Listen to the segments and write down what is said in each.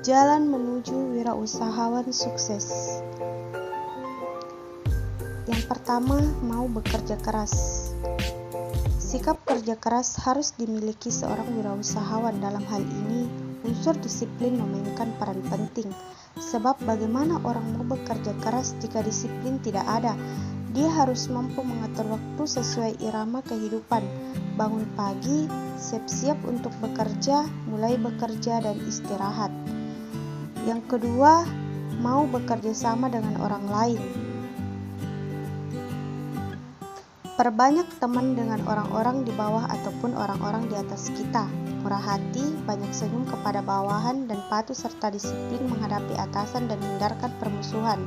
Jalan menuju wirausahawan sukses. Yang pertama, mau bekerja keras. Sikap kerja keras harus dimiliki seorang wirausahawan. Dalam hal ini, unsur disiplin memainkan peran penting. Sebab bagaimana orang mau bekerja keras jika disiplin tidak ada? Dia harus mampu mengatur waktu sesuai irama kehidupan. Bangun pagi, siap-siap untuk bekerja, mulai bekerja dan istirahat. Yang kedua, mau bekerja sama dengan orang lain. Perbanyak teman dengan orang-orang di bawah ataupun orang-orang di atas kita. Murah hati, banyak senyum kepada bawahan, dan patuh serta disiplin menghadapi atasan dan hindarkan permusuhan.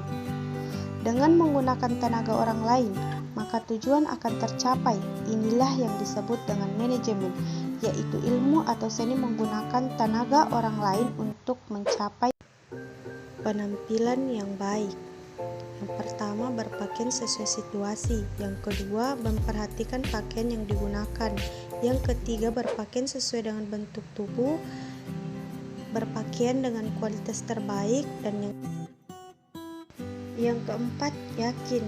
Dengan menggunakan tenaga orang lain, maka tujuan akan tercapai. Inilah yang disebut dengan manajemen, yaitu ilmu atau seni menggunakan tenaga orang lain untuk mencapai penampilan yang baik. Yang pertama, berpakaian sesuai situasi. Yang kedua, memperhatikan pakaian yang digunakan. Yang ketiga, berpakaian sesuai dengan bentuk tubuh, berpakaian dengan kualitas terbaik, dan yang keempat, yakin.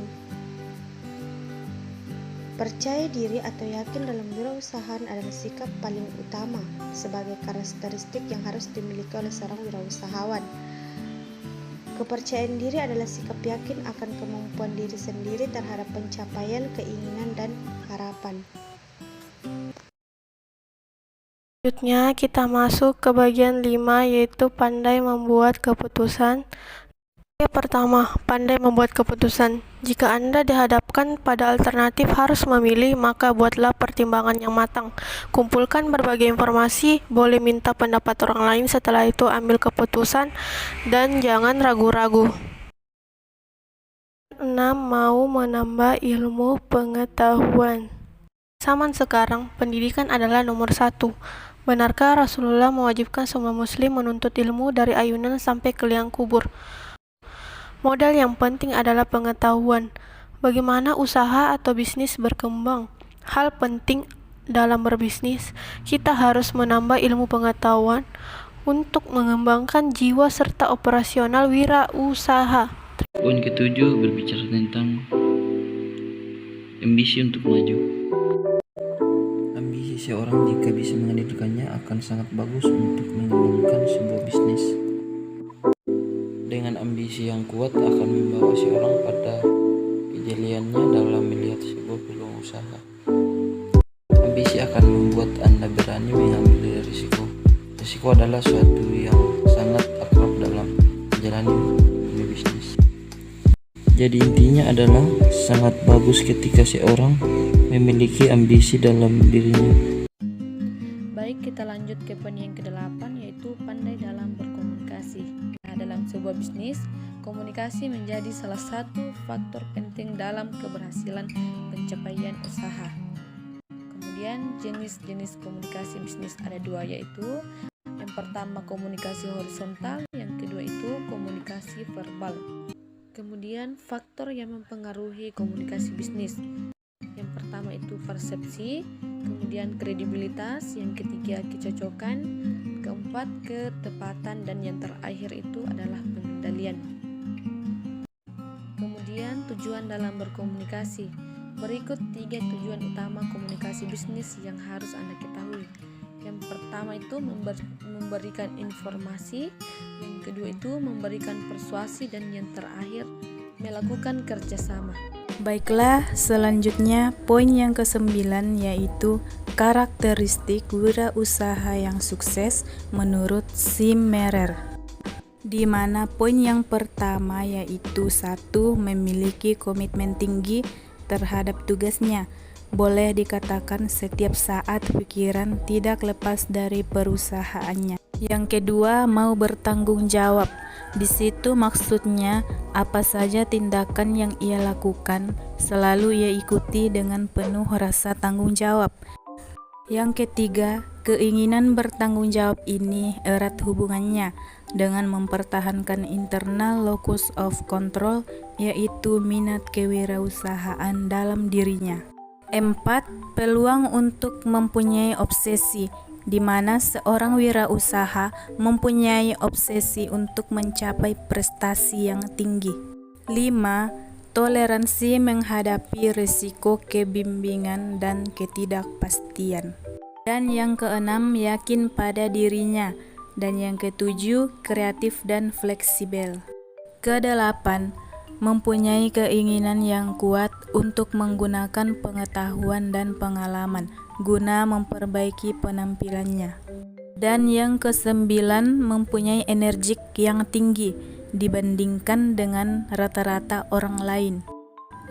Percaya diri atau yakin dalam wirausahaan adalah sikap paling utama sebagai karakteristik yang harus dimiliki oleh seorang wirausahawan. Kepercayaan diri adalah sikap yakin akan kemampuan diri sendiri terhadap pencapaian keinginan dan harapan. Selanjutnya kita masuk ke bagian 5, yaitu pandai membuat keputusan. Yang pertama, pandai membuat keputusan. Jika Anda dihadapkan pada alternatif harus memilih, maka buatlah pertimbangan yang matang. Kumpulkan berbagai informasi, boleh minta pendapat orang lain, setelah itu ambil keputusan dan jangan ragu-ragu. 6. Mau menambah ilmu pengetahuan. Zaman sekarang, pendidikan adalah nomor 1. Benarkah Rasulullah mewajibkan semua muslim menuntut ilmu dari ayunan sampai ke liang kubur? Modal yang penting adalah pengetahuan. Bagaimana usaha atau bisnis berkembang? Hal penting dalam berbisnis, kita harus menambah ilmu pengetahuan untuk mengembangkan jiwa serta operasional wirausaha. Poin ketujuh berbicara tentang ambisi untuk maju. Ambisi seorang jika bisa menghadirkannya akan sangat bagus untuk mengembangkan sebuah bisnis. Dengan ambisi yang kuat akan membawa seorang pada kejeliannya dalam melihat sebuah peluang usaha. Ambisi akan membuat Anda berani mengambil risiko. Risiko adalah suatu yang sangat akrab dalam menjalani bisnis. Jadi intinya adalah sangat bagus ketika seorang memiliki ambisi dalam dirinya. Baik, kita lanjut ke poin yang ke-8, yaitu pandai dalam berkomunikasi. Dalam sebuah bisnis, komunikasi menjadi salah satu faktor penting dalam keberhasilan pencapaian usaha. Kemudian jenis-jenis komunikasi bisnis ada 2, yaitu yang pertama komunikasi horizontal, yang kedua itu komunikasi verbal. Kemudian faktor yang mempengaruhi komunikasi bisnis. Yang pertama itu persepsi, kemudian kredibilitas, yang ketiga kecocokan, keempat ketepatan, dan yang terakhir itu adalah pengendalian. Kemudian tujuan dalam berkomunikasi. Berikut 3 tujuan utama komunikasi bisnis yang harus Anda ketahui. Yang pertama itu memberikan informasi, yang kedua itu memberikan persuasi, dan yang terakhir melakukan kerjasama. Baiklah, selanjutnya poin yang ke-9, yaitu karakteristik wirausaha yang sukses menurut Zimmerer. Di mana poin yang pertama yaitu 1. Memiliki komitmen tinggi terhadap tugasnya. Boleh dikatakan setiap saat pikiran tidak lepas dari perusahaannya. Yang kedua, mau bertanggung jawab. Di situ maksudnya apa saja tindakan yang ia lakukan selalu ia ikuti dengan penuh rasa tanggung jawab. Yang ketiga, keinginan bertanggung jawab ini erat hubungannya dengan mempertahankan internal locus of control, yaitu minat kewirausahaan dalam dirinya. 4. Peluang untuk mempunyai obsesi. di mana seorang wirausaha mempunyai obsesi untuk mencapai prestasi yang tinggi. 5. Toleransi menghadapi risiko kebimbingan dan ketidakpastian. Dan yang keenam, yakin pada dirinya. Dan yang ketujuh, kreatif dan fleksibel. Kedelapan, mempunyai keinginan yang kuat untuk menggunakan pengetahuan dan pengalaman guna memperbaiki penampilannya. Dan yang kesembilan, mempunyai energik yang tinggi dibandingkan dengan rata-rata orang lain.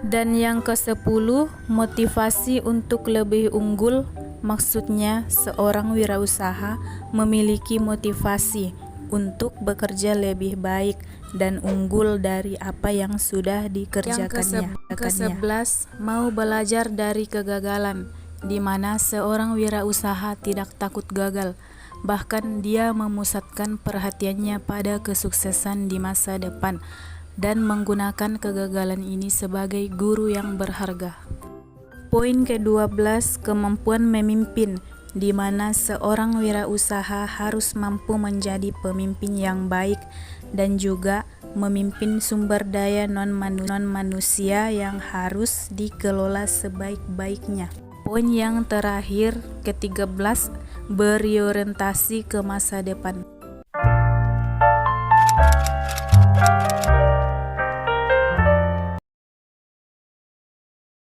Dan yang kesepuluh, motivasi untuk lebih unggul. Maksudnya, seorang wirausaha memiliki motivasi untuk bekerja lebih baik dan unggul dari apa yang sudah dikerjakannya. Yang ke-11, mau belajar dari kegagalan, di mana seorang wirausaha tidak takut gagal. Bahkan dia memusatkan perhatiannya pada kesuksesan di masa depan dan menggunakan kegagalan ini sebagai guru yang berharga. Poin ke-12, kemampuan memimpin, di mana seorang wirausaha harus mampu menjadi pemimpin yang baik dan juga memimpin sumber daya non-manusia yang harus dikelola sebaik-baiknya. Poin yang terakhir, ke-13, berorientasi ke masa depan.